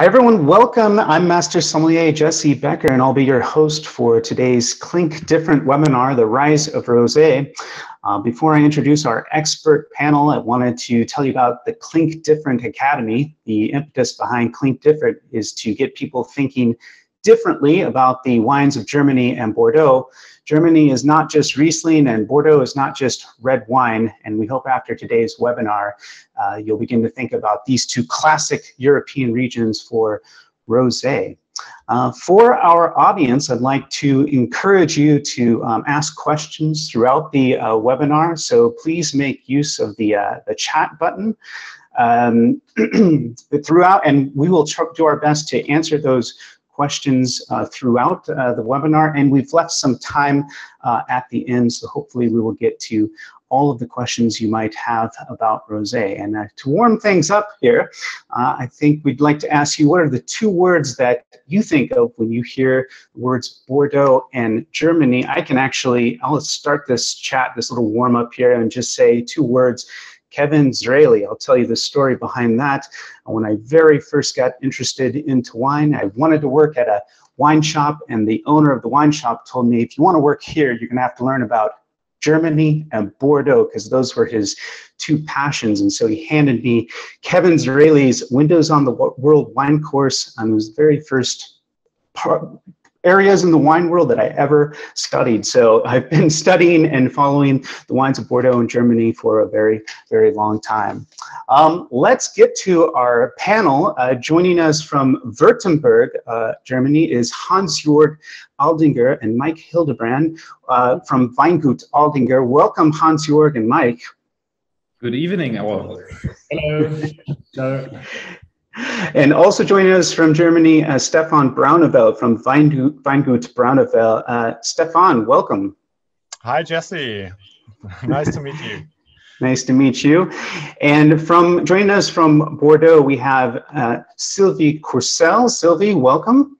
Hi everyone, welcome. I'm Master Sommelier Jesse Becker, and I'll be your host for today's Clink Different webinar, The Rise of Rosé. Before I introduce our expert panel, I wanted to tell you about the Clink Different Academy. The impetus behind Clink Different is to get people thinking differently about the wines of Germany and Bordeaux. Germany is not just Riesling and Bordeaux is not just red wine, and we hope after today's webinar you'll begin to think about these two classic European regions for rosé. For our audience, I'd like to encourage you to ask questions throughout the webinar, so please make use of the chat button throughout, and we will do our best to answer those questions throughout the webinar, and we've left some time at the end, so hopefully we will get to all of the questions you might have about rosé. And to warm things up here, I think we'd like to ask you, what are the two words that you think of when you hear the words Bordeaux and Germany? I'll start this chat, this little warm up here, and just say two words: Kevin Zraly. I'll tell you the story behind that. When I very first got interested into wine, I wanted to work at a wine shop, and the owner of the wine shop told me, if you want to work here, you're going to have to learn about Germany and Bordeaux, because those were his two passions. And so he handed me Kevin Zraly's Windows on the World wine course, and it was the very first areas in the wine world that I ever studied. So I've been studying and following the wines of Bordeaux and Germany for a very, very long time. Let's get to our panel. Joining us from Württemberg, Germany, is Hans-Jörg Aldinger and Mike Hildebrand from Weingut Aldinger. Welcome, Hans-Jörg and Mike. Good evening. Hello. Hello. And also joining us from Germany, Stefan Brauneveld from Weingut Brauneveld. Stefan, welcome. Hi, Jesse. Nice to meet you. Nice to meet you. And joining us from Bordeaux, we have Sylvie Courcelle. Sylvie, welcome.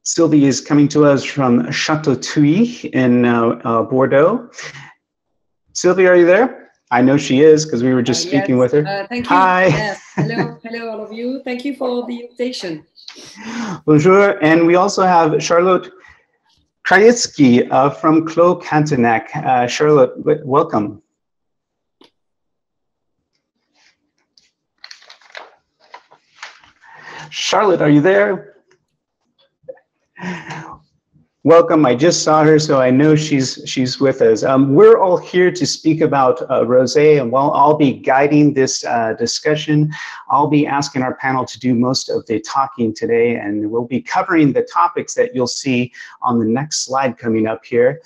Sylvie is coming to us from Chateau Thuy in Bordeaux. Sylvie, are you there? I know she is, because we were just speaking with her. Thank you. Hi. Yes. Hello, all of you. Thank you for the invitation. Bonjour. And we also have Charlotte Krajewski from Clos Cantenac. Charlotte, welcome. Charlotte, are you there? Welcome. I just saw her, so I know she's with us. We're all here to speak about rosé, and while I'll be guiding this discussion, I'll be asking our panel to do most of the talking today, and we'll be covering the topics that you'll see on the next slide coming up here.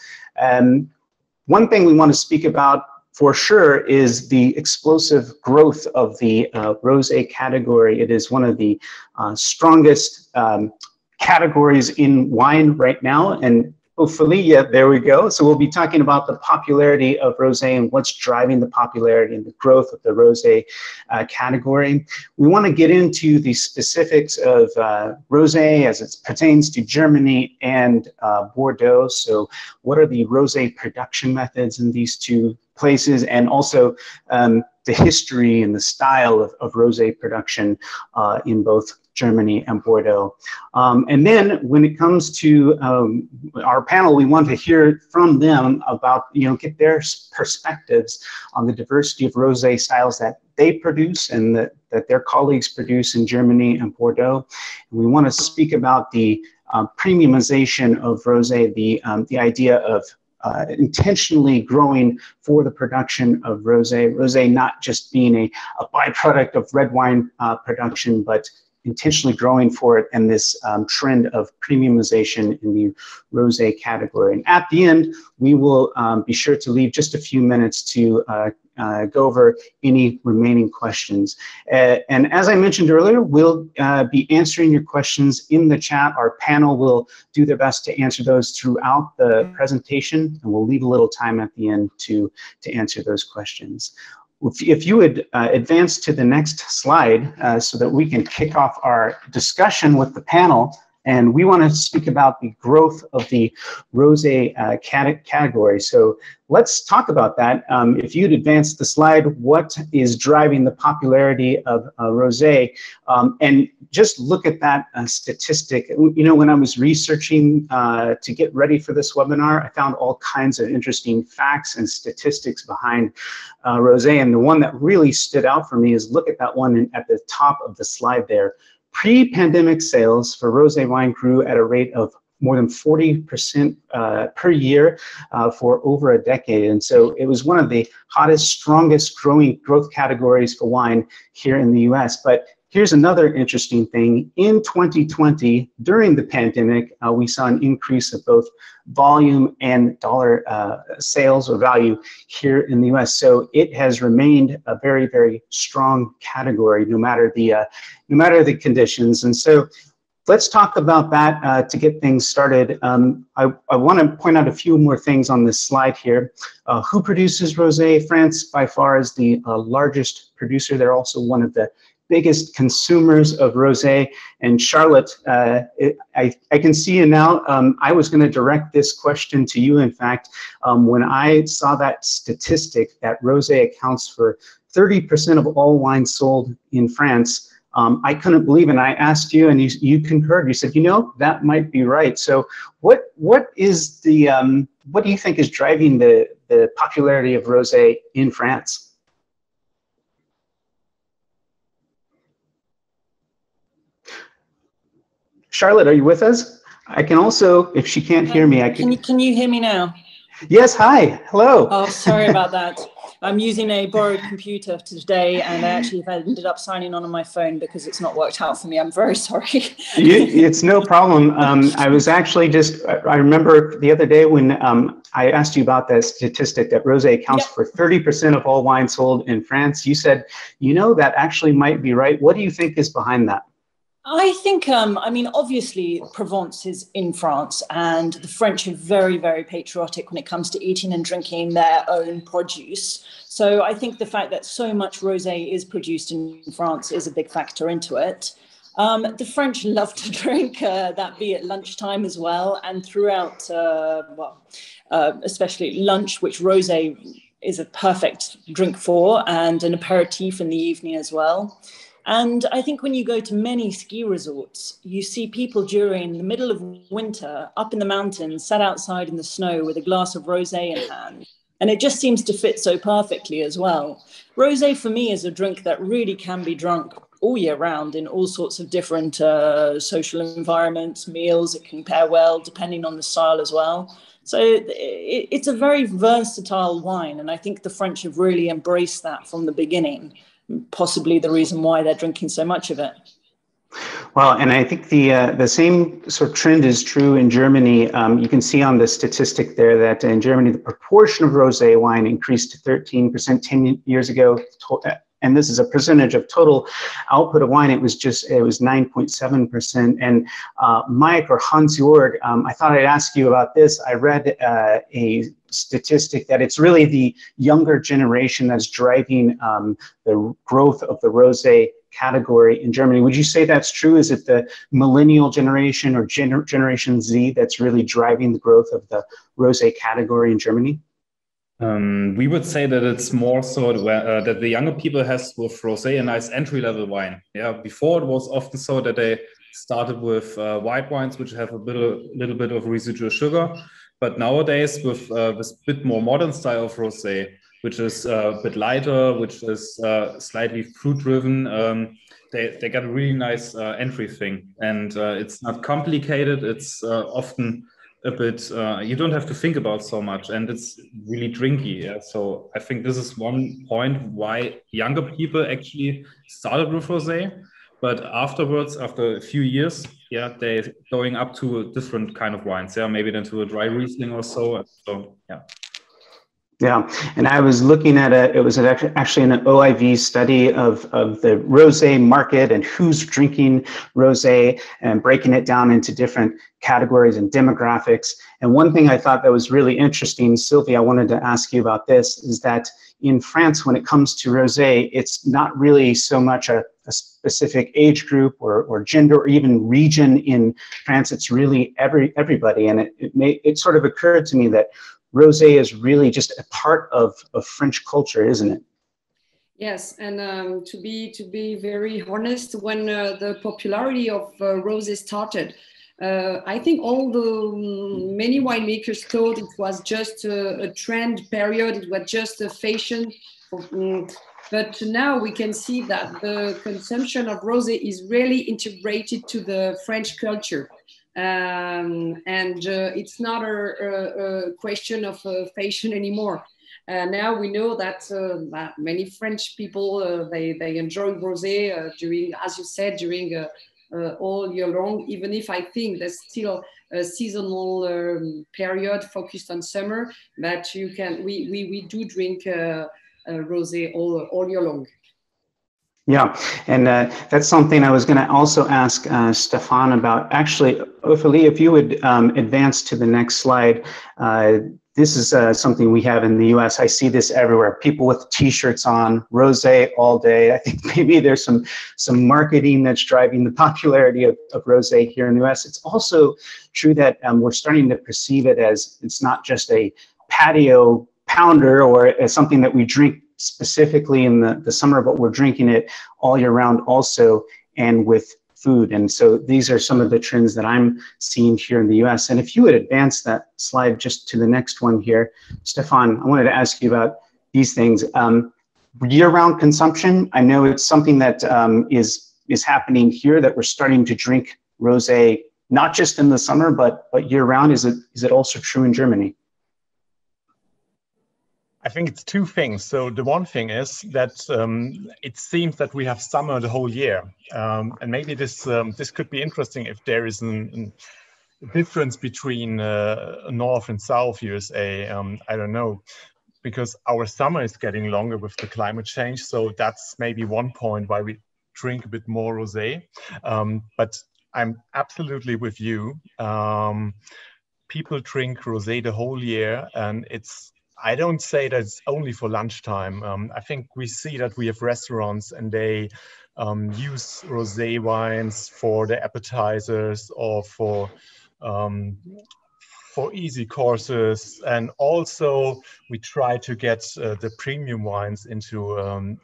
One thing we want to speak about for sure is the explosive growth of the rosé category. It is one of the strongest categories in wine right now, and hopefully, yeah, there we go. So we'll be talking about the popularity of rosé and what's driving the popularity and the growth of the rosé category. We want to get into the specifics of rosé as it pertains to Germany and Bordeaux. So what are the rosé production methods in these two places, and also the history and the style of rosé production in both Germany and Bordeaux. And then when it comes to our panel, we want to hear from them about, get their perspectives on the diversity of rosé styles that they produce and that their colleagues produce in Germany and Bordeaux. And we want to speak about the premiumization of rosé, the idea of intentionally growing for the production of rosé. Rosé not just being a byproduct of red wine production, but intentionally growing for it, and this trend of premiumization in the rosé category. And at the end, we will be sure to leave just a few minutes to go over any remaining questions. And as I mentioned earlier, we'll be answering your questions in the chat. Our panel will do their best to answer those throughout the presentation, and we'll leave a little time at the end to answer those questions. If you would advance to the next slide so that we can kick off our discussion with the panel, And we want to speak about the growth of the rosé category. So let's talk about that. If you'd advance the slide, what is driving the popularity of rosé? And just look at that statistic. You know, when I was researching to get ready for this webinar, I found all kinds of interesting facts and statistics behind rosé. And the one that really stood out for me is look at that one at the top of the slide there. Pre-pandemic sales for rosé wine grew at a rate of more than 40% per year for over a decade. And so it was one of the hottest, strongest growth categories for wine here in the US. But here's another interesting thing. In 2020, during the pandemic, we saw an increase of both volume and dollar sales or value here in the US. So it has remained a very, very strong category no matter the conditions. And so let's talk about that to get things started. I want to point out a few more things on this slide here. Who produces rosé? France by far is the largest producer. They're also one of the biggest consumers of rosé. And Charlotte, I can see you now. I was going to direct this question to you. In fact, when I saw that statistic that rosé accounts for 30% of all wine sold in France, I couldn't believe it. And I asked you, and you concurred. You said, you know, that might be right. So what is the what do you think is driving the popularity of rosé in France? Charlotte, are you with us? I can also, if she can't hear me, I can. Can you hear me now? Yes, hi, hello. Oh, sorry about that. I'm using a borrowed computer today, and I actually ended up signing on my phone because it's not worked out for me. I'm very sorry. It's no problem. I was actually I remember the other day when I asked you about that statistic that rosé accounts for 30% of all wine sold in France. You said, you know, that actually might be right. What do you think is behind that? I think, I mean, obviously Provence is in France, and the French are very, very patriotic when it comes to eating and drinking their own produce. So I think the fact that so much rosé is produced in France is a big factor into it. The French love to drink, that be at lunchtime as well, and throughout, especially lunch, which rosé is a perfect drink for, and an aperitif in the evening as well. And I think when you go to many ski resorts, you see people during the middle of winter up in the mountains, sat outside in the snow with a glass of rosé in hand. And it just seems to fit so perfectly as well. Rosé for me is a drink that really can be drunk all year round in all sorts of different social environments, meals. It can pair well depending on the style as well. So it's a very versatile wine. And I think the French have really embraced that from the beginning. Possibly the reason why they're drinking so much of it. Well, and I think the same sort of trend is true in Germany. You can see on the statistic there that in Germany, the proportion of rosé wine increased to 13% 10 years ago. And this is a percentage of total output of wine. It was 9.7%. And Mike or Hans-Jörg, I thought I'd ask you about this. I read a statistic that it's really the younger generation that's driving the growth of the rosé category in Germany. Would you say that's true? Is it the millennial generation or Generation Z that's really driving the growth of the rosé category in Germany? We would say that it's more so that the younger people has with rosé a nice entry-level wine. Yeah, before it was often so that they started with white wines, which have a little bit of residual sugar. But nowadays, with this bit more modern style of rosé, which is a bit lighter, which is slightly fruit-driven, they got a really nice entry thing. And it's not complicated. It's often a bit, you don't have to think about so much, and it's really drinky. Yeah? So I think this is one point why younger people actually started with rosé. But afterwards, after a few years, yeah, they're going up to a different kind of wines. Yeah, maybe then to a dry Riesling or so. So, yeah. Yeah, and I was looking at it was actually an OIV study of the rosé market and who's drinking rosé and breaking it down into different categories and demographics. And one thing I thought that was really interesting, Sylvie, I wanted to ask you about this, is that in France, when it comes to rosé, it's not really so much a specific age group or gender or even region in France. It's really everybody. And it sort of occurred to me that rosé is really just a part of French culture, isn't it? Yes, and to be very honest, when the popularity of rosé started, I think all the many winemakers thought it was just a trend period, it was just a fashion. But now we can see that the consumption of rosé is really integrated to the French culture. And it's not a question of fashion anymore. Now we know that many French people they enjoy rosé during, as you said, during all year long. Even if I think there's still a seasonal period focused on summer, but we do drink rosé all year long. Yeah, and that's something I was going to also ask Stefan about. Actually, Ophélie, if you would advance to the next slide. This is something we have in the US. I see this everywhere. People with t-shirts on, rosé all day. I think maybe there's some marketing that's driving the popularity of rosé here in the US. It's also true that we're starting to perceive it as it's not just a patio pounder or as something that we drink specifically in the summer, but we're drinking it all year round also, and with food. And so these are some of the trends that I'm seeing here in the US. And if you would advance that slide just to the next one here, Stefan, I wanted to ask you about these things. Year-round consumption, I know it's something that is happening here, that we're starting to drink rosé, not just in the summer, but year-round. Is it also true in Germany? I think it's two things. So the one thing is that it seems that we have summer the whole year, and maybe this could be interesting if there is a difference between North and South USA. I don't know, because our summer is getting longer with the climate change. So that's maybe one point why we drink a bit more rosé. But I'm absolutely with you. People drink rosé the whole year, and I don't say that it's only for lunchtime. I think we see that we have restaurants and they use rosé wines for the appetizers or for easy courses. And also we try to get the premium wines into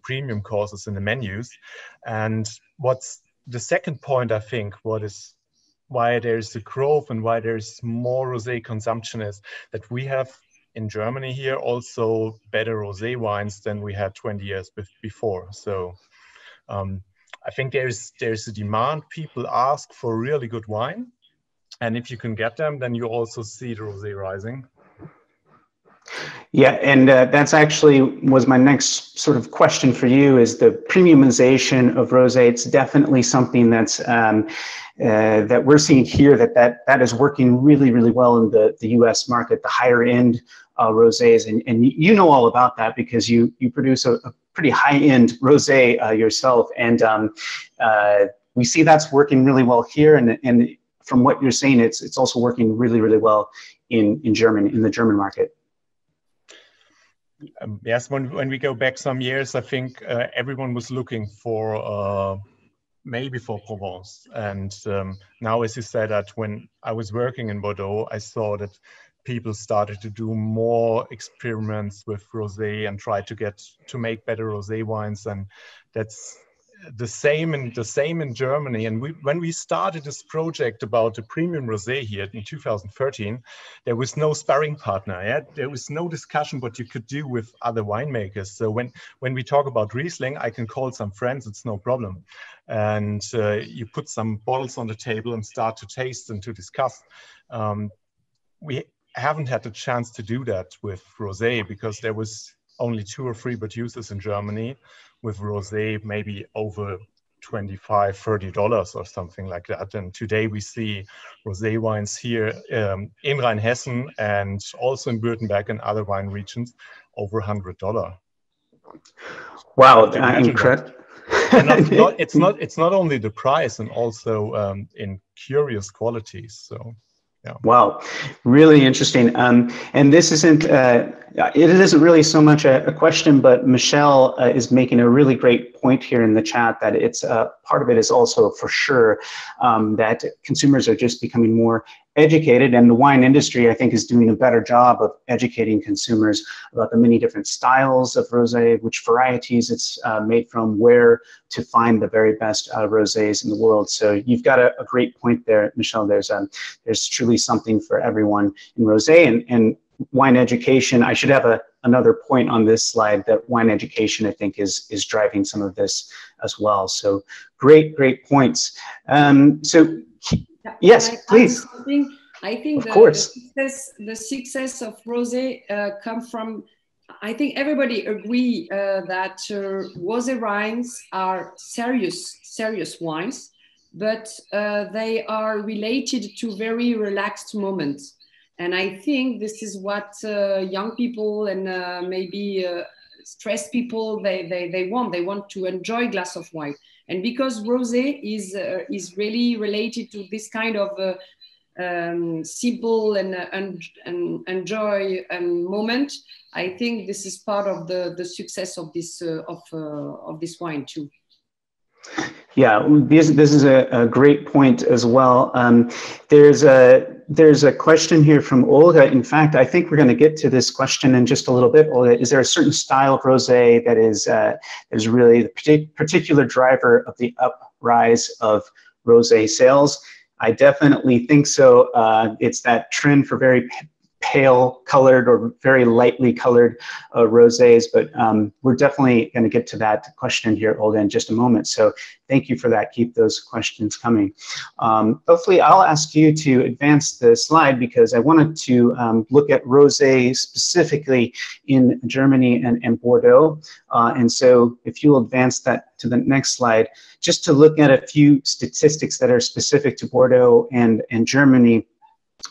premium courses in the menus. And what's the second point, I think, why there's a growth and why there's more rosé consumption is that we have in Germany here also better rosé wines than we had 20 years before. So I think there's a demand. People ask for really good wine, and if you can get them, then you also see the rosé rising. Yeah, and that's actually was my next sort of question for you, is the premiumization of rosé. It's definitely something that's that we're seeing here, that is working really, really well in the US market, the higher end rosés. And you know all about that because you produce a pretty high end rosé yourself. And we see that's working really well here. And from what you're saying, it's also working really, really well in Germany, in the German market. Yes, when we go back some years, I think everyone was looking for maybe for Provence. And now, as you said, that when I was working in Bordeaux, I saw that people started to do more experiments with rosé and try to make better rosé wines, and that's the same in Germany. And when we started this project about the premium rosé here in 2013, there was no sparring partner. Yeah? There was no discussion what you could do with other winemakers. So when we talk about Riesling, I can call some friends, it's no problem. And you put some bottles on the table and start to taste and to discuss. We haven't had the chance to do that with rosé because there was only 2 or 3 producers in Germany with rosé, maybe over $25–30 or something like that. And today we see rosé wines here in Rheinhessen and also in Württemberg and other wine regions over $100. Wow, Imagine incredible. And it's not only the price, and also in curious qualities. So yeah. Wow, really interesting. And this isn't it isn't really so much a question, but Michelle is making a really great point here in the chat that it's part of it is also for sure that consumers are just becoming more educated, and the wine industry, I think, is doing a better job of educating consumers about the many different styles of rosé, which varieties it's made from, where to find the very best rosés in the world. So you've got a great point there, Michelle. There's truly something for everyone in rosé, and wine education. I should have another point on this slide that wine education, I think, is driving some of this as well. So great points. So yes, please. I think the success of rosé comes from, I think everybody agree that rosé wines are serious wines, but they are related to very relaxed moments. And I think this is what young people and maybe stressed people, they want. They want to enjoy a glass of wine. And because rosé is really related to this kind of simple and joy and moment, I think this is part of the success of this wine too. Yeah, this is a great point as well. There's a question here from Olga. In fact, I think we're going to get to this question in just a little bit. Olga, is there a certain style of rosé that is really the particular driver of the uprise of rosé sales? I definitely think so. It's that trend for very pale colored or very lightly colored rosés, but we're definitely going to get to that question here, Olga, in just a moment. So thank you for that. Keep those questions coming. Hopefully I'll ask you to advance the slide because I wanted to look at rosé specifically in Germany and Bordeaux. And so if you'll advance that to the next slide, just to look at a few statistics that are specific to Bordeaux and Germany.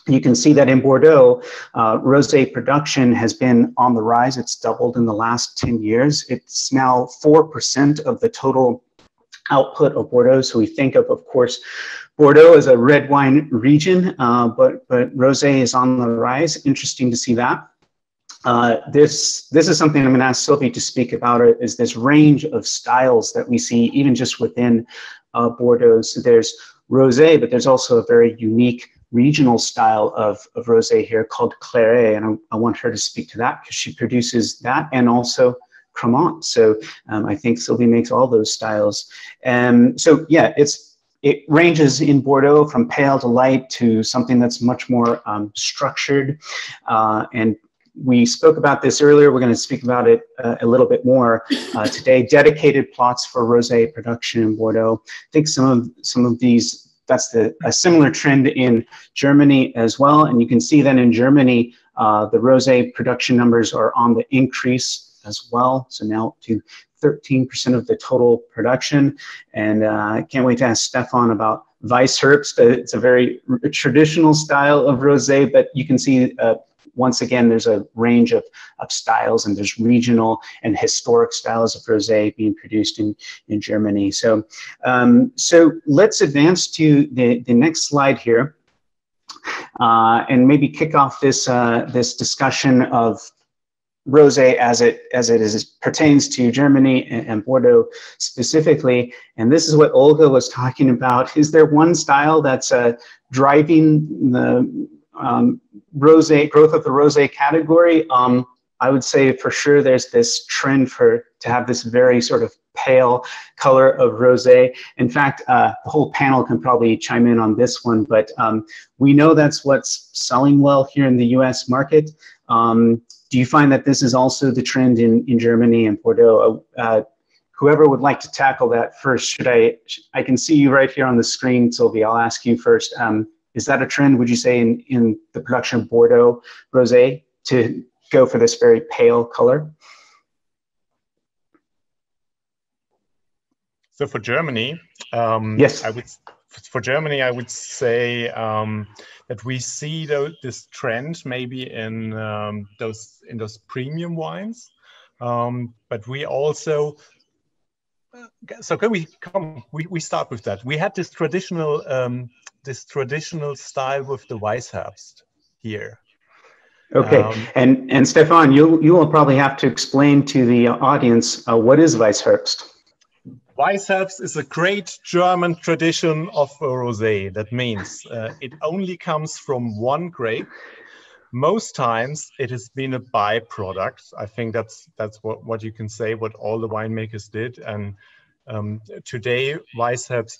You can see that in Bordeaux, rosé production has been on the rise. It's doubled in the last 10 years. It's now 4% of the total output of Bordeaux. So we think of course, Bordeaux as a red wine region, but rosé is on the rise. Interesting to see that. This is something I'm going to ask Sylvie to speak about, is this range of styles that we see even just within Bordeaux. So there's rosé, but there's also a very unique regional style of rosé here called Claret, and I want her to speak to that because she produces that and also Cremant. So I think Sylvie makes all those styles. So yeah, it ranges in Bordeaux from pale to light to something that's much more structured. And we spoke about this earlier. We're going to speak about it a little bit more today. Dedicated plots for rosé production in Bordeaux. I think some of these. That's a similar trend in Germany as well. And you can see that in Germany, the rosé production numbers are on the increase as well. So now to 13% of the total production. And I can't wait to ask Stefan about Weissherbst. It's a very traditional style of rosé, but you can see once again, there's a range of styles, and there's regional and historic styles of rosé being produced in Germany. So, so let's advance to the next slide here, and maybe kick off this this discussion of rosé as it pertains to Germany and Bordeaux specifically. And this is what Olga was talking about. Is there one style that's driving the rosé growth of the rosé category? I would say for sure there's this trend to have this very sort of pale color of rosé. In fact, the whole panel can probably chime in on this one, but we know that's what's selling well here in the US market. Do you find that this is also the trend in Germany and Bordeaux? Whoever would like to tackle that first, I can see you right here on the screen, Sylvie. I'll ask you first. Is that a trend, would you say, in the production of Bordeaux rosé to go for this very pale color? So for Germany, yes, I would say that we see this trend maybe in those premium wines, but we also. So can we start with that? We had this traditional style with the Weissherbst here. Okay, and Stefan, you will probably have to explain to the audience what is Weissherbst. Weissherbst is a great German tradition of a rosé. That means it only comes from one grape. Most times it has been a byproduct. I think that's what you can say, what all the winemakers did. And today Weissherbst,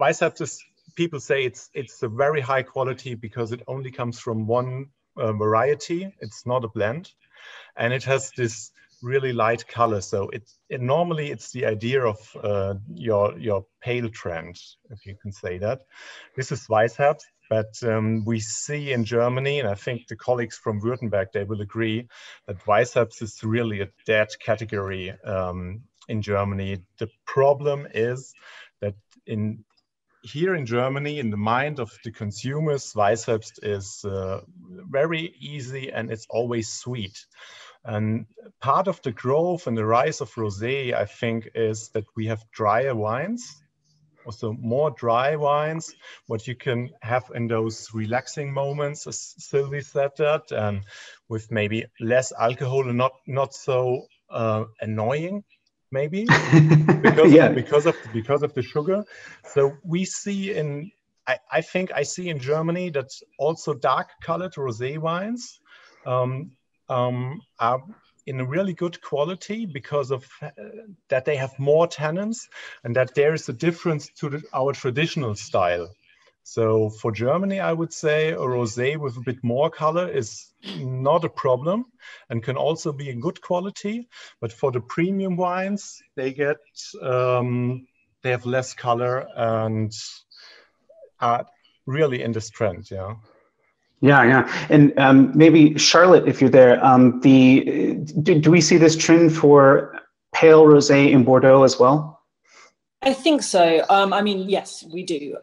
Weissherbst is, people say it's a very high quality because it only comes from one variety. It's not a blend, and it has this really light color. So normally it's the idea of your pale trend, if you can say that. This is Weissherbst, but we see in Germany, and I think the colleagues from Württemberg, they will agree that Weissherbst is really a dead category in Germany. The problem is that here in Germany, in the mind of the consumers, Weissherbst is very easy and it's always sweet. And part of the growth and the rise of rosé, I think, is that we have drier wines, also more dry wines, what you can have in those relaxing moments, as Sylvie said that, and with maybe less alcohol and not so annoying, maybe because of the sugar. So we see I think I see in Germany that also dark colored rosé wines are in a really good quality because of that they have more tannins and that there is a difference to our traditional style. So for Germany, I would say a rosé with a bit more color is not a problem and can also be in good quality. But for the premium wines, they have less color and are really in this trend. Yeah. Yeah. And maybe Charlotte, if you're there, do we see this trend for pale rosé in Bordeaux as well? I think so. I mean, yes, we do.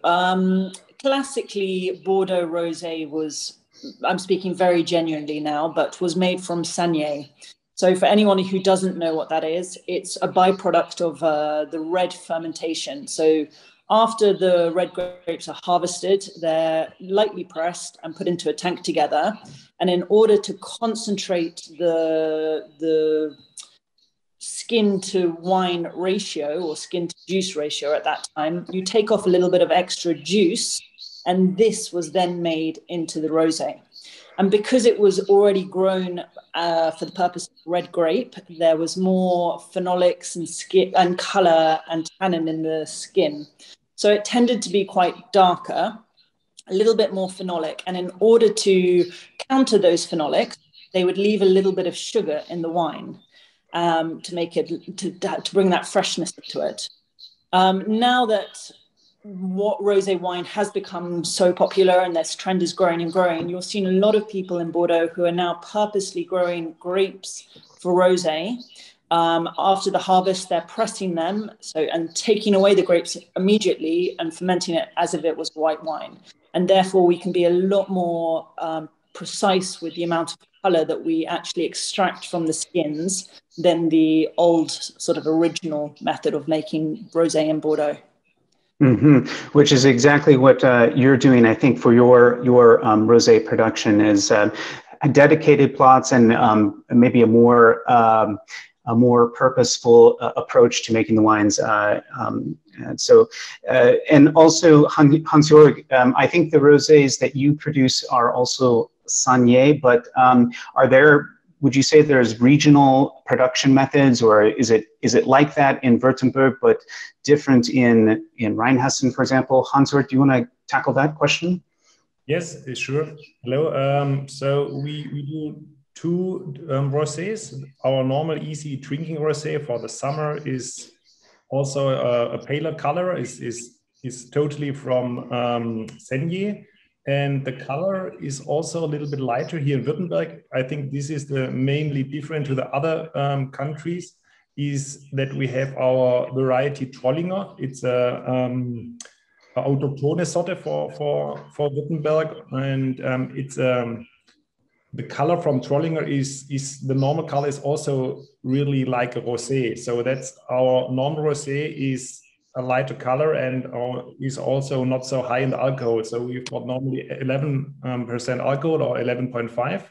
Classically, Bordeaux rosé was, I'm speaking very genuinely now, but was made from Sanier. So for anyone who doesn't know what that is, it's a byproduct of the red fermentation. So after the red grapes are harvested, they're lightly pressed and put into a tank together. And in order to concentrate the skin to wine ratio or skin to juice ratio at that time, you take off a little bit of extra juice, and this was then made into the rosé. And because it was already grown for the purpose of red grape, there was more phenolics and skin and color and tannin in the skin. So it tended to be quite darker, a little bit more phenolic. And in order to counter those phenolics, they would leave a little bit of sugar in the wine to make it, to bring that freshness to it. Now that what rosé wine has become so popular and this trend is growing and growing, you're seeing a lot of people in Bordeaux who are now purposely growing grapes for rosé. After the harvest, they're pressing them and taking away the grapes immediately and fermenting it as if it was white wine. And therefore, we can be a lot more precise with the amount of color that we actually extract from the skins than the old sort of original method of making rosé in Bordeaux. Mm-hmm. Which is exactly what you're doing, I think, for your rosé production is dedicated plots and maybe a more purposeful approach to making the wines. And also, Hans-Jörg, I think the rosés that you produce are also Sanier, but would you say there's regional production methods, or is it like that in Württemberg, but different in Rheinhessen, for example? Hans-Jörg, do you want to tackle that question? Yes, sure. Hello. So we do two rosés. Our normal easy drinking rosé for the summer is also a paler color, is totally from Sanier. And the color is also a little bit lighter here in Württemberg. I think this is the mainly different to the other countries. is that we have our variety Trollinger. It's a autochtone sorte for Württemberg, and it's the color from Trollinger is the normal color is also really like a rosé. So that's our normal rosé is a lighter color and is also not so high in the alcohol. So we've got normally 11% alcohol or 11.5.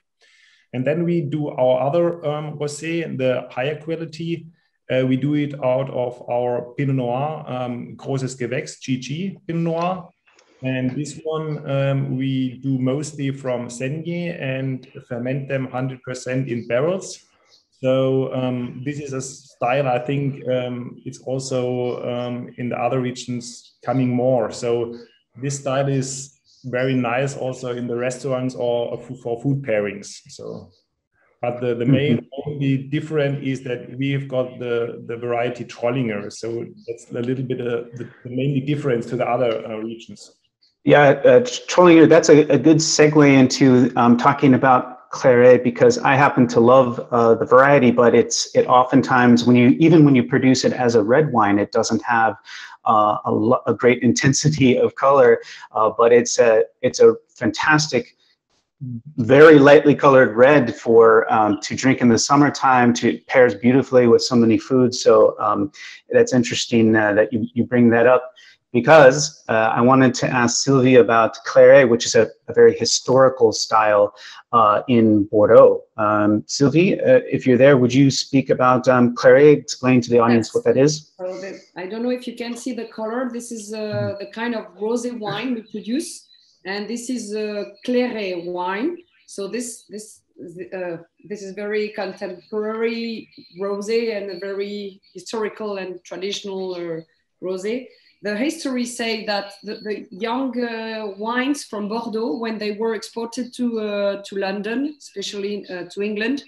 And then we do our other rosé, the higher quality. We do it out of our Pinot Noir, Großes Gewächs, GG Pinot Noir. And this one we do mostly from Senier and ferment them 100% in barrels. So this is a style I think it's also in the other regions coming more. So this style is very nice also in the restaurants or for food pairings. So, but the main only different is that we've got the variety Trollinger. So that's a little bit the mainly difference to the other regions. Yeah, Trollinger, that's a good segue into talking about Claret, because I happen to love the variety, but it oftentimes even when you produce it as a red wine, it doesn't have a great intensity of color, but it's a fantastic, very lightly colored red for to drink in the summertime. It pairs beautifully with so many foods. So that's interesting that you bring that up, because I wanted to ask Sylvie about Claret, which is a very historical style in Bordeaux. Sylvie, if you're there, would you speak about Claret? Explain to the audience what that is. So I don't know if you can see the color. This is the kind of rosé wine we produce, and this is Claret wine. So this is very contemporary rosé and a very historical and traditional rosé. The history say that the young wines from Bordeaux, when they were exported to London, especially to England,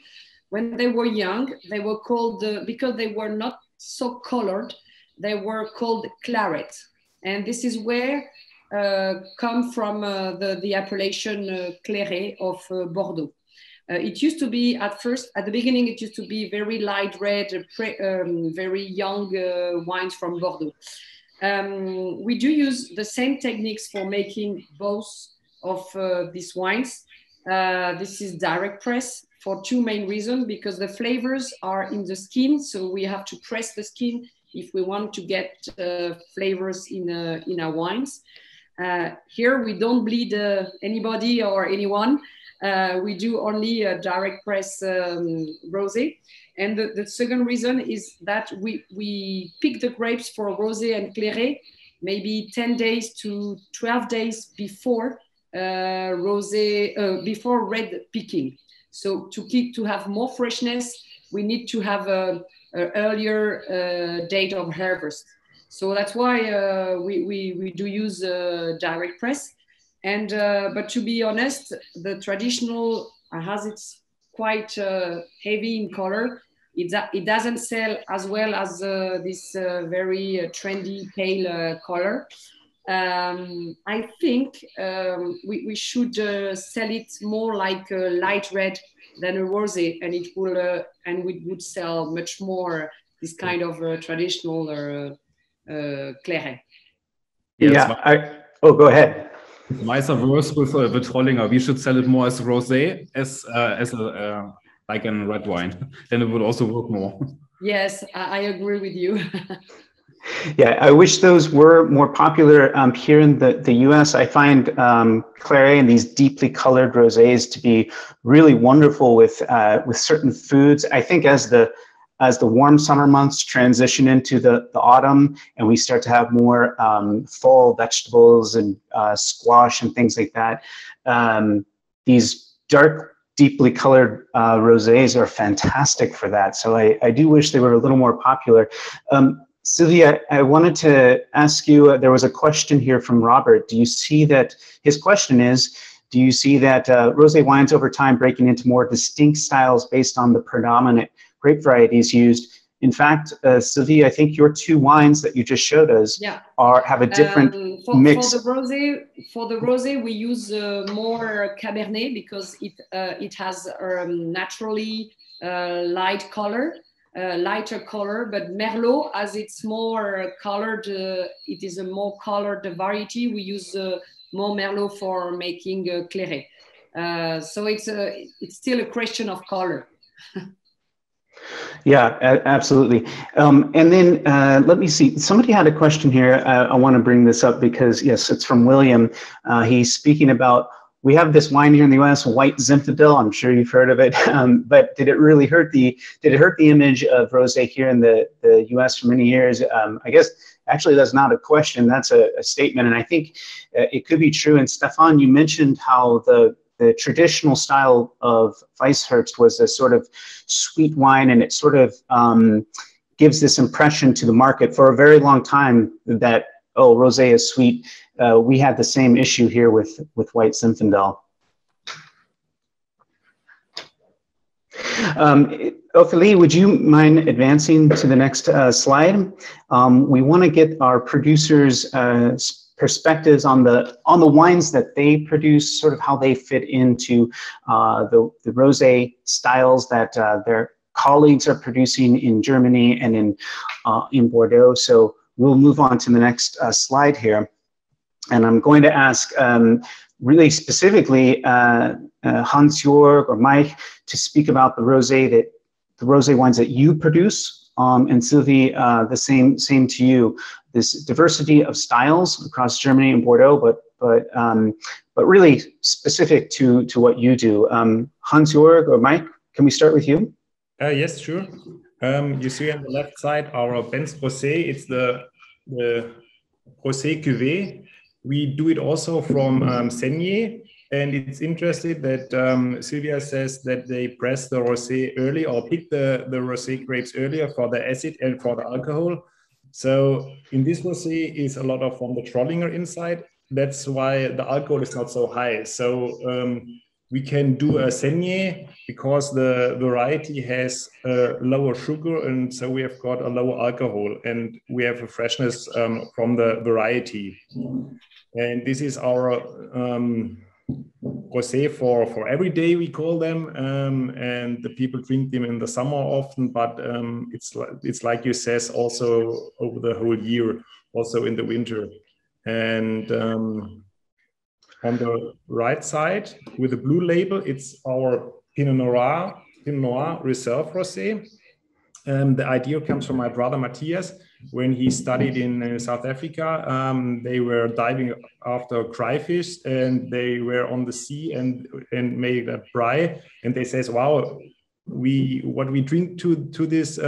when they were young, they were called, because they were not so colored, they were called claret. And this is where come from the appellation claret of Bordeaux. It used to be at the beginning, it used to be very light red, very young wines from Bordeaux. We do use the same techniques for making both of these wines. This is direct press for two main reasons, because the flavors are in the skin. So we have to press the skin if we want to get flavors in our wines. Here we don't bleed anybody or anyone. We do only a direct press rosé. And the second reason is that we pick the grapes for rosé and claret maybe 10 days to 12 days before before red picking. So to have more freshness, we need to have a earlier date of harvest. So that's why we do use direct press. And but to be honest, the traditional has it's quite heavy in color. It doesn't sell as well as this very trendy pale color. I think we should sell it more like a light red than a rosé, and it will and we would sell much more this kind of traditional claret. Yeah. Go ahead. Vice versa with the Trollinger. We should sell it more as rosé as a like a red wine. Then it would also work more. Yes, I agree with you. Yeah, I wish those were more popular here in the US. I find Claret and these deeply colored rosés to be really wonderful with certain foods. I think as the warm summer months transition into the autumn and we start to have more fall vegetables and squash and things like that, these dark, deeply colored rosés are fantastic for that. So I do wish they were a little more popular. Sylvia, I wanted to ask you, there was a question here from Robert. Do you see that, his question is, do you see that rosé wines over time breaking into more distinct styles based on the predominant grape varieties used? In fact, Sylvie, I think your two wines that you just showed us have a different mix. For the rosé, we use more Cabernet because it has naturally light color. lighter color, but Merlot, as it's more colored, it is a more colored variety. We use more Merlot for making Claret. So it's still a question of color. Yeah, absolutely. And then let me see. Somebody had a question here. I want to bring this up because, yes, it's from William. He's speaking about, we have this wine here in the U.S., White Zinfandel. I'm sure you've heard of it. But did it really hurt the image of rosé here in the U.S. for many years? I guess actually that's not a question. That's a statement. And I think it could be true. And Stefan, you mentioned how the traditional style of Weissherbst was a sort of sweet wine, and it sort of gives this impression to the market for a very long time that, oh, rosé is sweet. We had the same issue here with White Zinfandel. Ophélie, would you mind advancing to the next slide? We want to get our producers' perspectives on the wines that they produce, sort of how they fit into the rosé styles that their colleagues are producing in Germany and in Bordeaux. So we'll move on to the next slide here. And I'm going to ask really specifically Hans-Jörg or Mike to speak about the rosé wines that you produce. And Sylvie, the same to you. This diversity of styles across Germany and Bordeaux, but really specific to what you do. Hans-Jörg or Mike, can we start with you? Yes, sure. You see on the left side our Benz Rosé. It's the Rosé Cuvée. We do it also from Saignée. And it's interesting that Sylvia says that they press the rosé early or pick the rosé grapes earlier for the acid and for the alcohol. So in this rosé is a lot of from the Trollinger inside. That's why the alcohol is not so high. So we can do a Saignée because the variety has lower sugar, and so we have got a lower alcohol, and we have a freshness from the variety. And this is our rosé for every day, we call them, and the people drink them in the summer often, but it's like you says also over the whole year, also in the winter. And on the right side with the blue label, it's our Pinot Noir Reserve Rosé. The idea comes from my brother Matthias. When he studied in South Africa, they were diving after crayfish, and they were on the sea and made a braai. And they says, "Wow, what we drink to this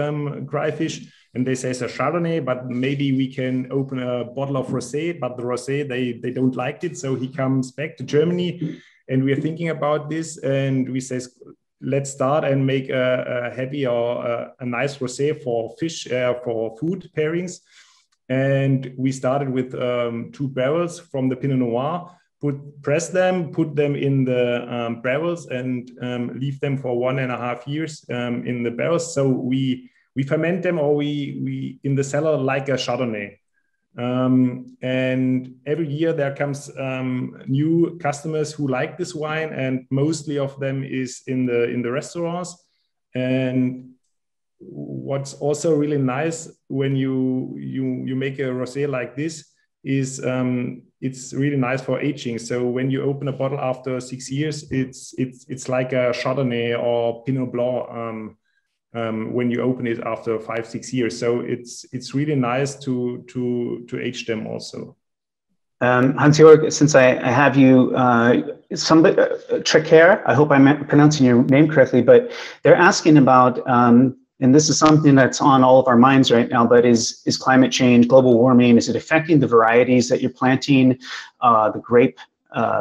crayfish?" And they say it's a Chardonnay, but maybe we can open a bottle of rosé. But the rosé they don't like it, so he comes back to Germany, and we are thinking about this, and we says, let's start and make a heavy or a nice rosé for fish, for food pairings. And we started with 2 barrels from the Pinot Noir, press them, put them in the barrels, and leave them for 1.5 years in the barrels. So we ferment them, or we in the cellar like a Chardonnay. And every year there comes new customers who like this wine, and mostly of them is in the restaurants. And what's also really nice when you make a rosé like this is it's really nice for aging. So when you open a bottle after 6 years, it's like a Chardonnay or Pinot Blanc. When you open it after 5-6 years, so it's really nice to age them also. Hans-Jörg, since I have you, Trecaire, I hope I'm pronouncing your name correctly, but they're asking about, and this is something that's on all of our minds right now, but is climate change, global warming, is it affecting the varieties that you're planting, the grape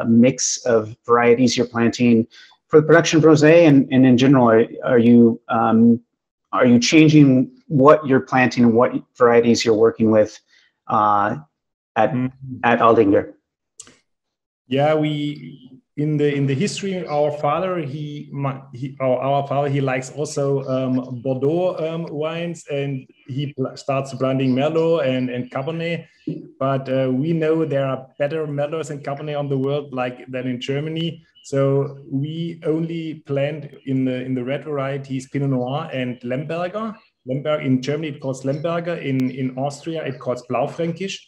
mix of varieties you're planting for the production of rosé, and in general, are you changing what you're planting and what varieties you're working with at Aldinger? Yeah, we in the history, our father he likes also Bordeaux wines, and he starts blending Merlot and Cabernet. But we know there are better Merlots and Cabernet on the world than in Germany. So we only plant in the red varieties Pinot Noir and Lemberger. Lemberg. In Germany, it calls Lemberger. In Austria, it calls Blaufränkisch.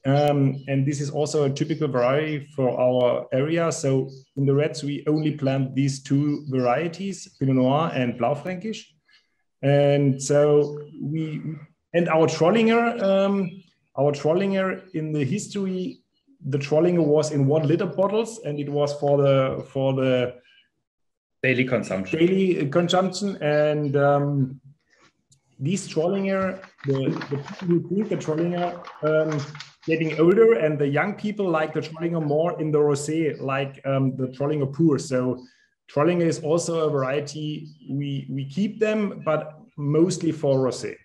And this is also a typical variety for our area. So in the reds, we only plant these two varieties, Pinot Noir and Blaufränkisch. And so our Trollinger in the history, the Trollinger was in 1 liter bottles, and it was for the daily consumption. And these Trollinger, the people who drink the Trollinger getting older, and the young people like the Trollinger more in the rosé, like the Trollinger pur. So Trollinger is also a variety we keep them, but mostly for rosé.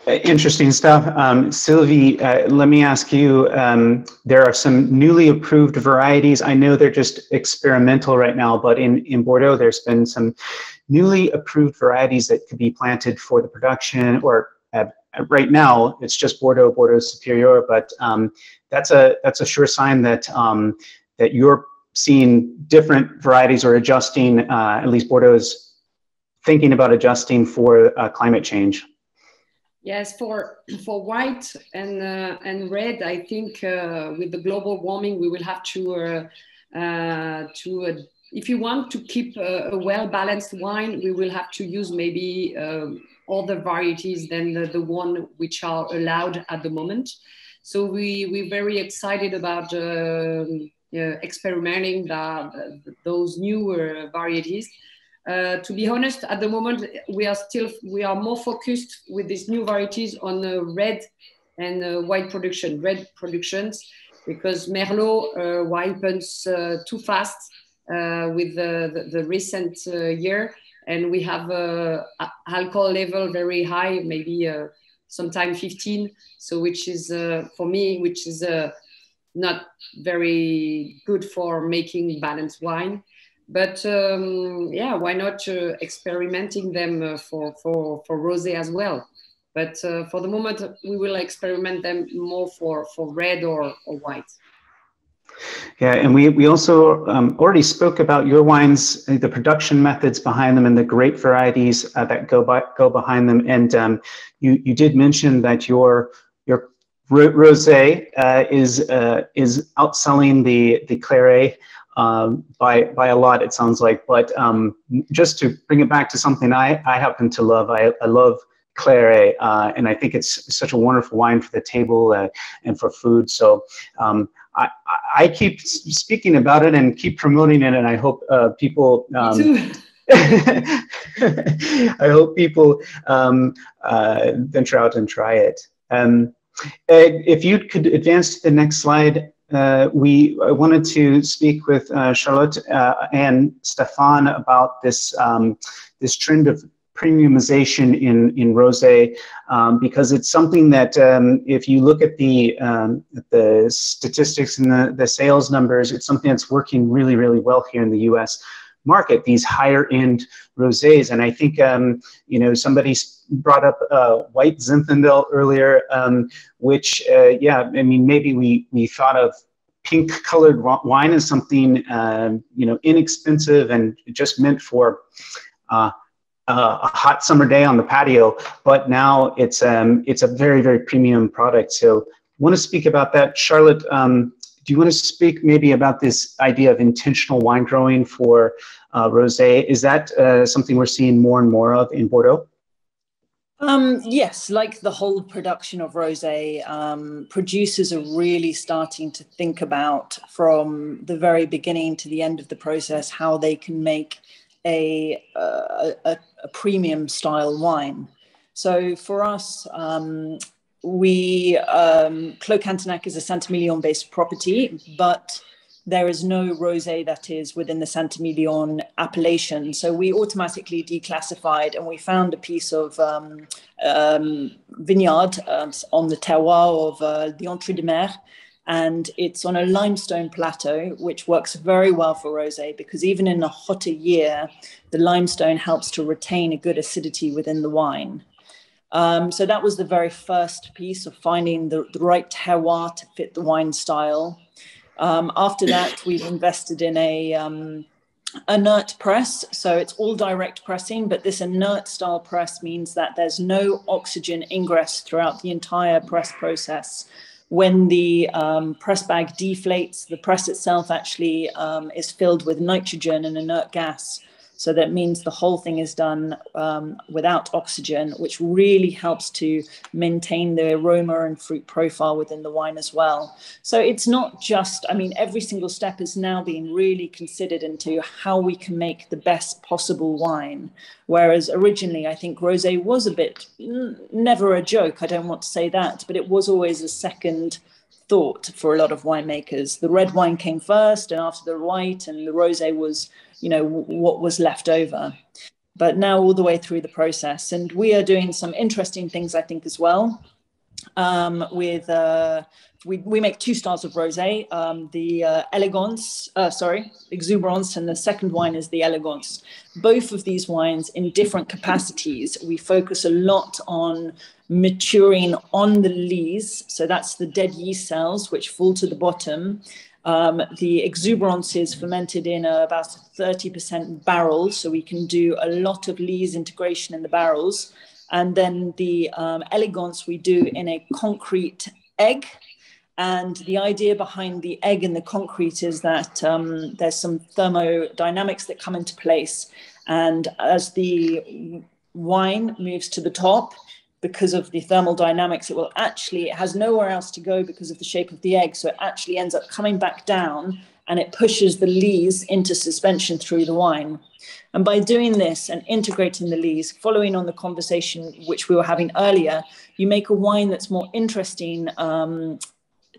Interesting stuff. Sylvie, let me ask you, there are some newly approved varieties. I know they're just experimental right now, but in Bordeaux, there's been some newly approved varieties that could be planted for the production, or right now, it's just Bordeaux Superior, but that's a sure sign that, that you're seeing different varieties or adjusting, at least Bordeaux is thinking about adjusting for climate change. Yes, for white and red, I think with the global warming, we will have to if you want to keep a well-balanced wine, we will have to use maybe other varieties than the one which are allowed at the moment. So we're very excited about experimenting those newer varieties. To be honest, at the moment, we are more focused with these new varieties on red and white productions, because Merlot ripens too fast with the recent year, and we have alcohol level very high, maybe sometime 15. So which is for me, which is not very good for making balanced wine. But yeah, why not experimenting them for rosé as well? But for the moment, we will experiment them more for red or white. Yeah, and we also already spoke about your wines, the production methods behind them, and the grape varieties that go behind them. And you did mention that your rosé is outselling the claret by a lot, it sounds like. But just to bring it back to something I happen to love, I love claret, and I think it's such a wonderful wine for the table and for food. So I keep speaking about it and keep promoting it, and I hope people I hope people venture out and try it. If you could advance to the next slide. I wanted to speak with Charlotte and Stefan about this this trend of premiumization in rosé, because it's something that if you look at the statistics and the sales numbers, it's something that's working really, really well here in the U.S. market, these higher end rosés. And I think, you know, somebody brought up white Zinfandel earlier, which, yeah, I mean, maybe we thought of pink colored wine as something, you know, inexpensive and just meant for a hot summer day on the patio, but now it's a very, very premium product. So I want to speak about that. Charlotte, do you want to speak maybe about this idea of intentional wine growing for rosé? Is that something we're seeing more and more of in Bordeaux? Yes, like the whole production of rosé, producers are really starting to think about, from the very beginning to the end of the process, how they can make a premium style wine. So for us, Clos Cantenac is a Saint-Emilion based property, but there is no rosé that is within the Saint-Emilion appellation. So we automatically declassified, and we found a piece of vineyard on the terroir of the Entrée de Mer. And it's on a limestone plateau, which works very well for rosé, because even in a hotter year, the limestone helps to retain a good acidity within the wine. So that was the very first piece of finding the right terroir to fit the wine style. After that, we've invested in a inert press, so it's all direct pressing, but this inert style press means that there's no oxygen ingress throughout the entire press process. When the press bag deflates, the press itself actually is filled with nitrogen and inert gas. So that means the whole thing is done without oxygen, which really helps to maintain the aroma and fruit profile within the wine as well. So it's not just, I mean, every single step is now being really considered into how we can make the best possible wine. Whereas originally, I think rosé was a bit, never a joke, I don't want to say that, but it was always a second thought for a lot of winemakers. The red wine came first, and after the white, and the rosé was, you know, what was left over. But now all the way through the process, and we are doing some interesting things, I think, as well. We make two styles of rosé, the exuberance, and the second wine is the elegance. Both of these wines in different capacities. We focus a lot on maturing on the lees, so that's the dead yeast cells which fall to the bottom. The exuberance is fermented in about 30% barrels, so we can do a lot of lees integration in the barrels. And then the elegance we do in a concrete egg. And the idea behind the egg and the concrete is that there's some thermodynamics that come into place. And as the wine moves to the top, because of the thermal dynamics, it has nowhere else to go because of the shape of the egg. So it actually ends up coming back down, and it pushes the lees into suspension through the wine. And by doing this and integrating the lees, following on the conversation which we were having earlier, you make a wine that's more interesting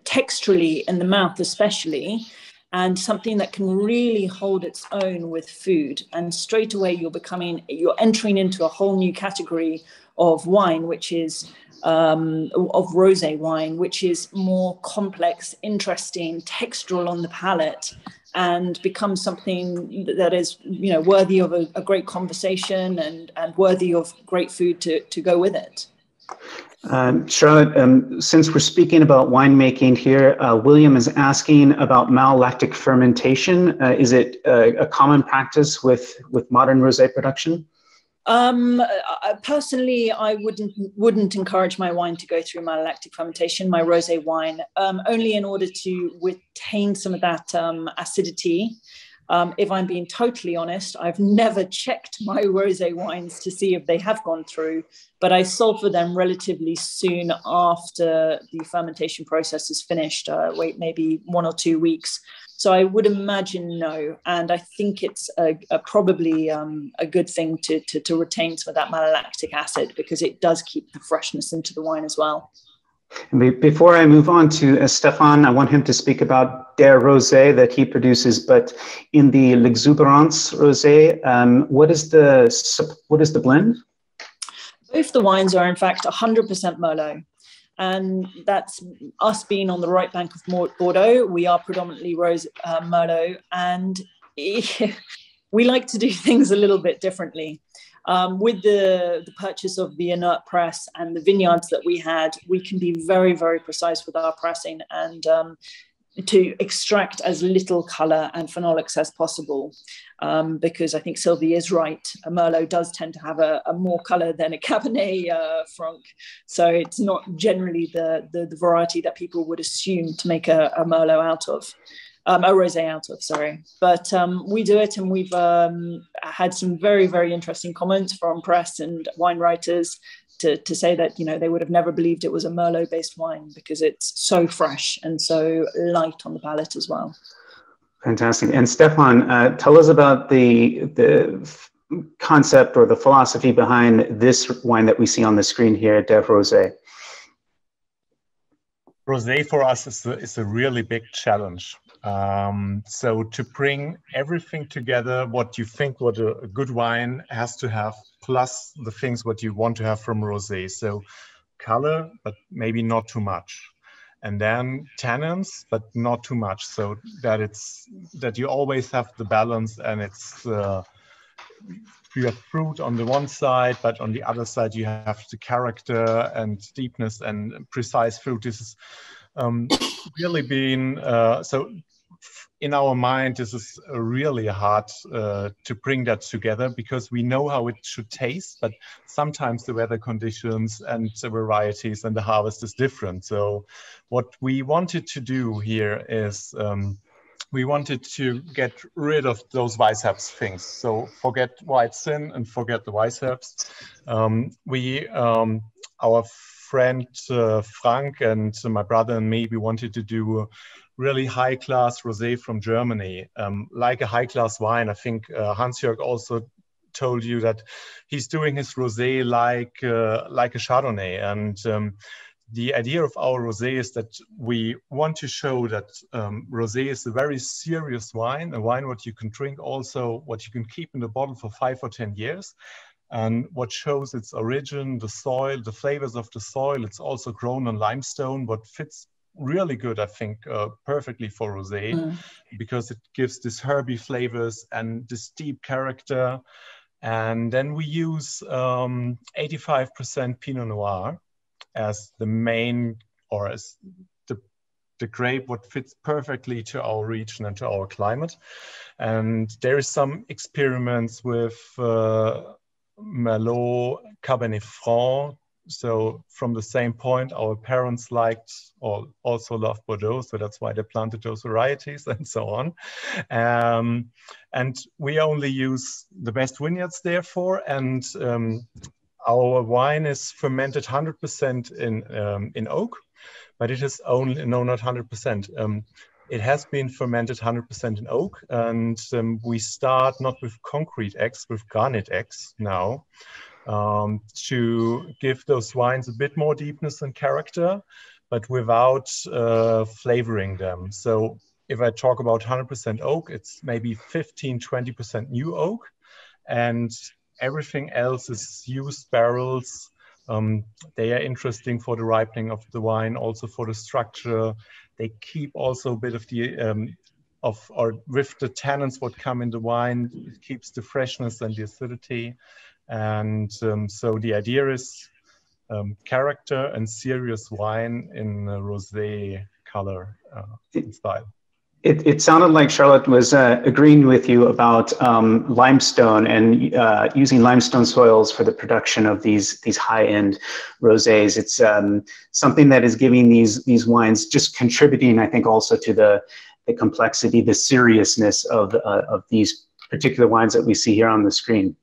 texturally in the mouth especially, and something that can really hold its own with food. And straight away you're entering into a whole new category of wine, which is of rosé wine, which is more complex, interesting, textural on the palate, and becomes something that is, you know, worthy of a great conversation and worthy of great food to go with it. Charlotte, since we're speaking about winemaking here, William is asking about malolactic fermentation. Is it a common practice with modern rosé production? Personally, I wouldn't encourage my wine to go through malolactic fermentation, my rosé wine, only in order to retain some of that acidity. If I'm being totally honest, I've never checked my rosé wines to see if they have gone through, but I sulfur them relatively soon after the fermentation process is finished, wait maybe 1 or 2 weeks. So I would imagine no, and I think it's probably a good thing to retain some of that malolactic acid, because it does keep the freshness into the wine as well. Before I move on to Stefan, I want him to speak about their rosé that he produces. But in the L'Exuberance rosé, what is the blend? Both the wines are in fact 100% Merlot. And that's us being on the right bank of Bordeaux. We are predominantly Merlot, and we like to do things a little bit differently. With the purchase of the inert press and the vineyards that we had, we can be very, very precise with our pressing and to extract as little color and phenolics as possible. Because I think Sylvie is right. A Merlot does tend to have a more color than a Cabernet Franc. So it's not generally the variety that people would assume to make a Merlot out of. A rosé out of, sorry. But we do it, and we've had some very, very interesting comments from press and wine writers to say that, you know, they would have never believed it was a Merlot-based wine because it's so fresh and so light on the palate as well. Fantastic. And Stefan, tell us about the concept or the philosophy behind this wine that we see on the screen here, Dev Rosé. Rosé for us is a really big challenge. So to bring everything together, what you think what a good wine has to have, plus the things what you want to have from rosé. So color, but maybe not too much. And then tannins, but not too much. So that you always have the balance, and it's you have fruit on the one side, but on the other side you have the character and deepness and precise fruit. This is really been so in our mind, this is really hard to bring that together, because we know how it should taste, but sometimes the weather conditions and the varieties and the harvest is different. So what we wanted to do here is we wanted to get rid of those Weisherbst things. So forget white sin and forget the Weisherbst. Our friend Frank and my brother and me, we wanted to do a really high-class rosé from Germany, like a high-class wine. I think Hans-Jörg also told you that he's doing his rosé like a Chardonnay. And the idea of our rosé is that we want to show that rosé is a very serious wine, a wine what you can drink, also what you can keep in the bottle for 5 or 10 years. And what shows its origin, the soil, the flavors of the soil. It's also grown on limestone, what fits really good, I think, perfectly for rosé, because it gives this herby flavors and this deep character. And then we use 85% Pinot Noir as the main, or as the grape what fits perfectly to our region and to our climate. And there is some experiments with Merlot, Cabernet Franc. So from the same point, our parents liked or also loved Bordeaux, so that's why they planted those varieties and so on. And we only use the best vineyards therefore, and our wine is fermented 100% in oak, but it is only, no, not 100%. It has been fermented 100% in oak, and we start not with concrete eggs, with garnet eggs now, to give those wines a bit more deepness and character, but without flavoring them. So if I talk about 100% oak, it's maybe 15-20% new oak, and everything else is used barrels. They are interesting for the ripening of the wine, also for the structure. They keep also a bit of the or with the tannins what come in the wine, it keeps the freshness and the acidity. And so the idea is character and serious wine in a rosé color and style. It sounded like Charlotte was agreeing with you about limestone and using limestone soils for the production of these high-end rosés. It's something that is giving these wines, just contributing, I think, also to the complexity, the seriousness of these particular wines that we see here on the screen.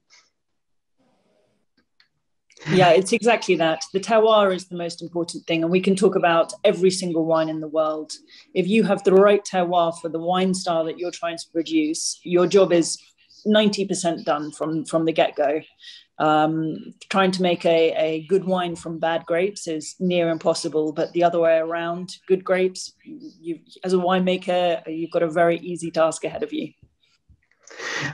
Yeah, it's exactly that. The terroir is the most important thing, and we can talk about every single wine in the world. If you have the right terroir for the wine style that you're trying to produce, your job is 90% done from the get-go. Trying to make a good wine from bad grapes is near impossible, but the other way around, good grapes, as a winemaker, you've got a very easy task ahead of you.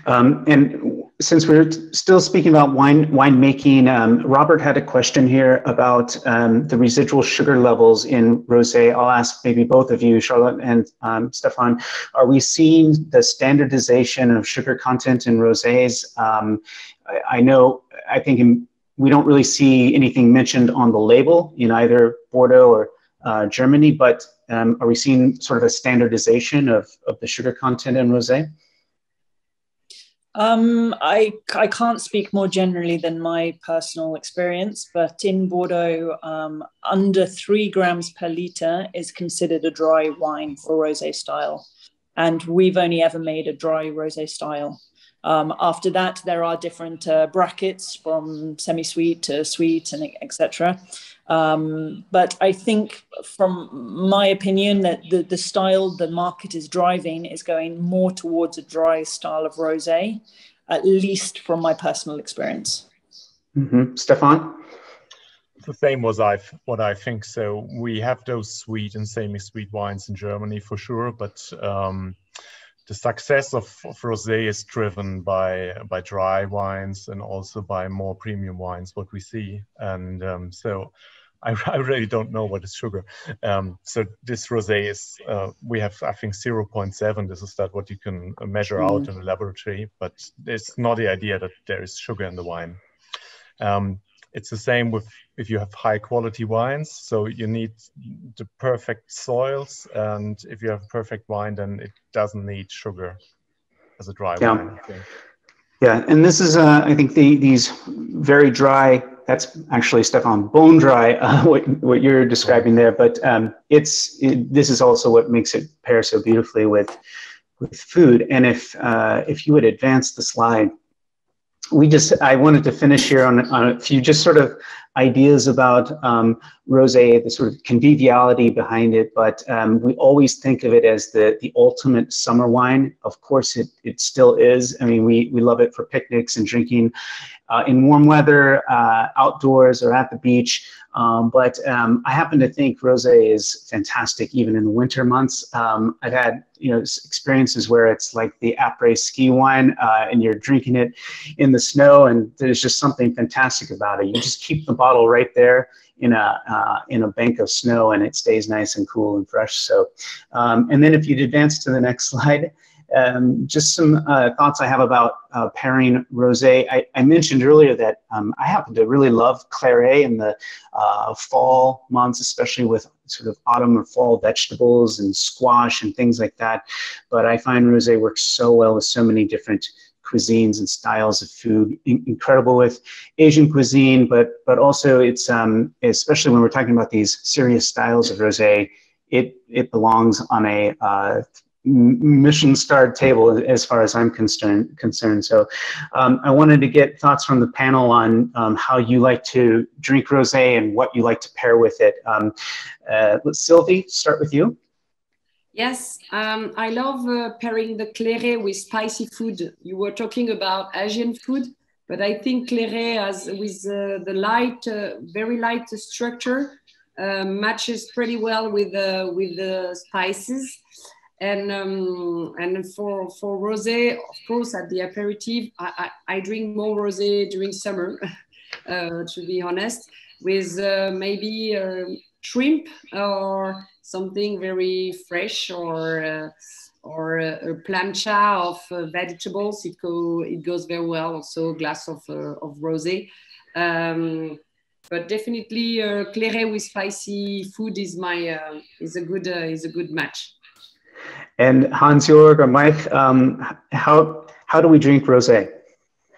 And since we're still speaking about wine making, Robert had a question here about the residual sugar levels in rosé. I'll ask maybe both of you, Charlotte and Stefan. Are we seeing the standardization of sugar content in rosés? I think we don't really see anything mentioned on the label in either Bordeaux or Germany, but are we seeing sort of a standardization of the sugar content in rosé? I can't speak more generally than my personal experience, but in Bordeaux, under 3 grams per litre is considered a dry wine for rosé style. And we've only ever made a dry rosé style. After that, there are different brackets from semi-sweet to sweet and etc. But I think, from my opinion, that the style the market is driving is going more towards a dry style of rosé, at least from my personal experience. Mm-hmm. Stefan? The same was what I think. So we have those sweet and semi-sweet wines in Germany for sure, but the success of rosé is driven by dry wines and also by more premium wines, what we see. And so I really don't know what is sugar. So this rosé is, we have, I think, 0.7. This is what you can measure out in the laboratory, but it's not the idea that there is sugar in the wine. it's the same with if you have high quality wines. So you need the perfect soils, and if you have perfect wine, then it doesn't need sugar as a dry wine, I think. Yeah, and this is, I think, these very dry, that's actually, Stefan, bone dry, what you're describing there, but this is also what makes it pair so beautifully with food. And if you would advance the slide, I wanted to finish here on a few just sort of ideas about rosé, the sort of conviviality behind it, but we always think of it as the ultimate summer wine. Of course, it still is. I mean, we love it for picnics and drinking in warm weather, outdoors or at the beach. But I happen to think rosé is fantastic even in the winter months. I've had experiences where it's like the après-ski wine, and you're drinking it in the snow, and there's just something fantastic about it. You just keep the bottle right there in a bank of snow, and it stays nice and cool and fresh. So, and then if you'd advance to the next slide. Just some thoughts I have about pairing rosé. I mentioned earlier that I happen to really love claret in the fall months, especially with sort of autumn or fall vegetables and squash and things like that. But I find rosé works so well with so many different cuisines and styles of food. Incredible with Asian cuisine, but also it's especially when we're talking about these serious styles of rosé, it belongs on a Michelin-starred table as far as I'm concerned. So I wanted to get thoughts from the panel on how you like to drink rosé and what you like to pair with it. Let's Sylvie, start with you. Yes, I love pairing the claret with spicy food. You were talking about Asian food, but I think claret with the light, very light structure matches pretty well with the spices. And for rosé, of course, at the aperitif, I drink more rosé during summer, to be honest, with maybe shrimp or something very fresh, or a plancha of vegetables. It goes very well. Also, a glass of rosé. But definitely, claret with spicy food is a good match. And Hans-Jörg or Mike, how do we drink rosé?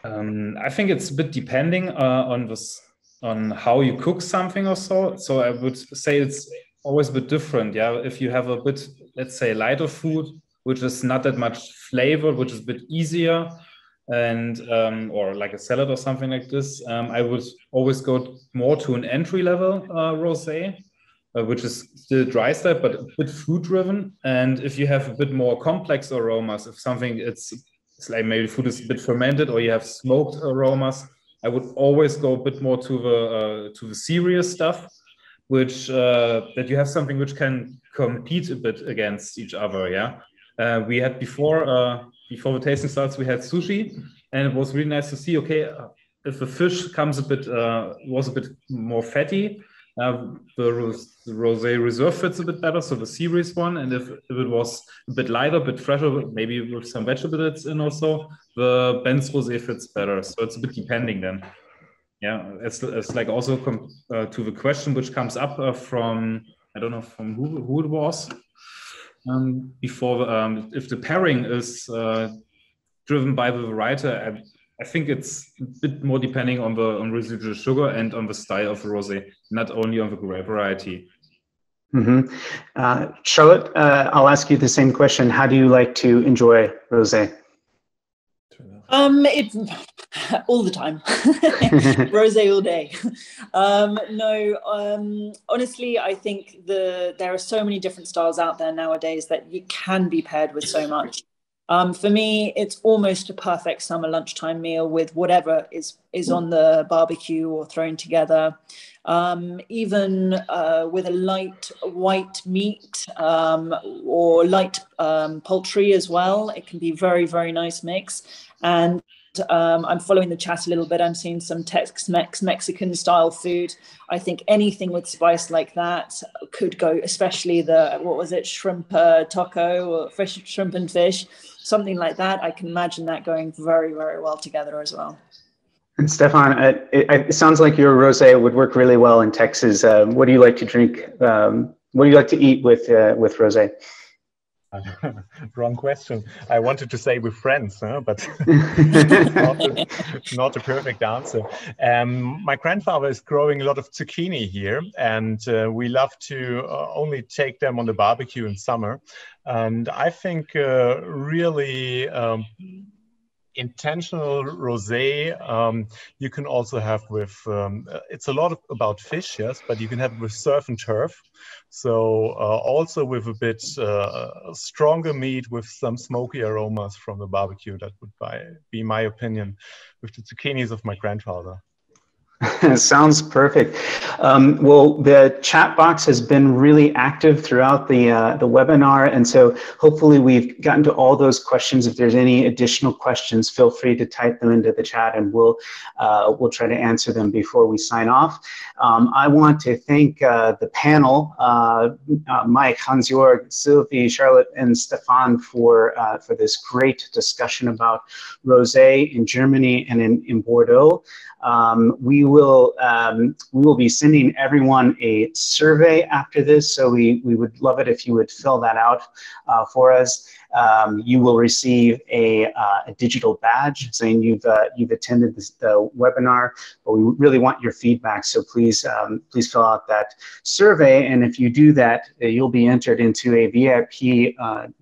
I think it's a bit depending on how you cook something or so. So I would say it's always a bit different. Yeah, if you have a bit, let's say, lighter food, which is not that much flavor, which is a bit easier, and or like a salad or something like this, I would always go more to an entry level rosé. Which is still dry style, but a bit food driven. And if you have a bit more complex aromas, if something it's like maybe food is a bit fermented or you have smoked aromas, I would always go a bit more to the serious stuff, which that you have something which can compete a bit against each other. Yeah, we had before the tasting starts, we had sushi, and it was really nice to see. Okay, if the fish comes was a bit more fatty. The rosé reserve fits a bit better, so the serious one. And if it was a bit lighter, a bit fresher, maybe with some vegetables in also, the Benz rosé fits better. So it's a bit depending then. Yeah, it's like also to the question which comes up from, I don't know from who it was before, if the pairing is driven by the writer. I think it's a bit more depending on residual sugar and on the style of the rosé, not only on the grape variety. Mm-hmm. Charlotte, I'll ask you the same question. How do you like to enjoy rosé? All the time. Rosé all day. Honestly, I think there are so many different styles out there nowadays that you can be paired with so much. For me, it's almost a perfect summer lunchtime meal with whatever is on the barbecue or thrown together. Even with a light white meat or light poultry as well. It can be very, very nice mix. And I'm following the chat a little bit. I'm seeing some Tex-Mex Mexican style food. I think anything with spice like that could go, especially shrimp taco or fresh shrimp and fish, something like that. I can imagine that going very, very well together as well. And Stefan, it sounds like your rosé would work really well in Texas. What do you like to drink? What do you like to eat with rosé? Wrong question. I wanted to say with friends, but not a perfect answer. My grandfather is growing a lot of zucchini here, and we love to only take them on the barbecue in summer. And I think really intentional rosé you can also have with it's a lot about fish, yes, but you can have it with surf and turf, so also with a bit stronger meat with some smoky aromas from the barbecue. That would be my opinion with the zucchinis of my grandfather. Sounds perfect. Well, the chat box has been really active throughout the webinar, and so hopefully we've gotten to all those questions. If there's any additional questions, feel free to type them into the chat, and we'll try to answer them before we sign off. I want to thank the panel, Mike, Hans-Jörg, Sylvie, Charlotte, and Stefan for this great discussion about rosé in Germany and in Bordeaux. We will be sending everyone a survey after this, so we would love it if you would fill that out for us. You will receive a digital badge saying you've attended the webinar, but we really want your feedback, so please fill out that survey, and if you do that, you'll be entered into a VIP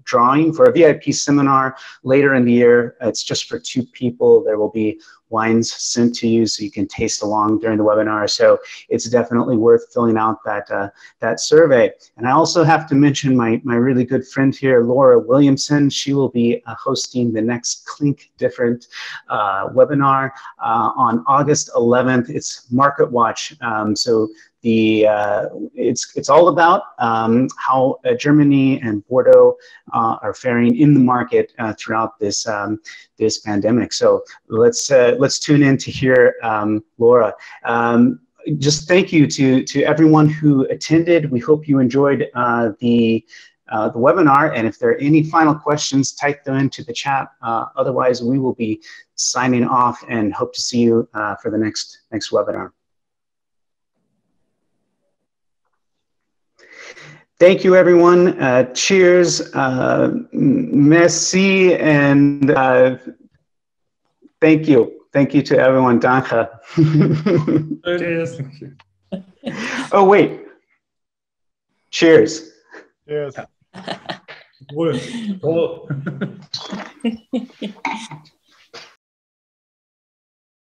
drawing for a VIP seminar later in the year. It's just for 2 people. There will be wines sent to you so you can taste along during the webinar. So it's definitely worth filling out that survey. And I also have to mention my really good friend here, Laura Williamson. She will be hosting the next Clink Different webinar on August 11th. It's Market Watch. So it's all about how Germany and Bordeaux are faring in the market throughout this this pandemic. So let's tune in to hear Laura. Just thank you to everyone who attended. We hope you enjoyed the webinar, and if there are any final questions, type them into the chat. Otherwise, we will be signing off and hope to see you for the next webinar. Thank you, everyone. Cheers, merci, and thank you. Thank you to everyone. Danke. Cheers. Oh, wait. Cheers. Yes. Wohl. Oh.